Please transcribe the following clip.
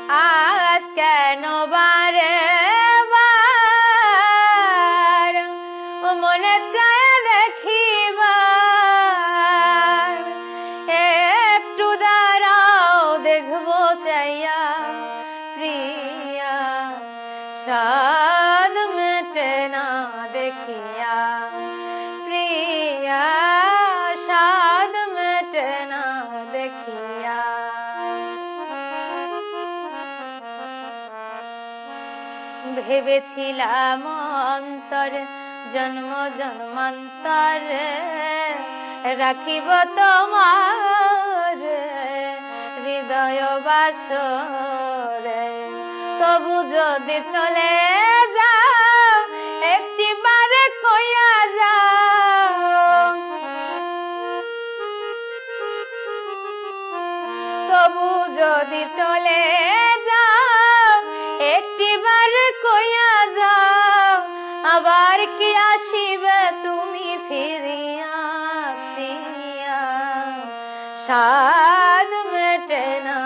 আজ কেন বারে বার মনে চায় দেখিবার, একটু দাঁড়াও দেখবো চাইয়া প্রিয়া, সাদ মেটে না দেখিয়া প্রিয়া, সাদ মেটে না দেখিয়া। ভেবেছিলাম অন্তর জন্ম জন্মান্তর রাখিব তোমার হৃদয় বাসরে, তবু যদি চলে যাও একটিবার কইয়া যাও, তবু যদি চলে যাও একটিবার কইয়া যাও, আবার কি আসিবে তুমি ফিরিয়া প্রিয়া, সাদ মেটে না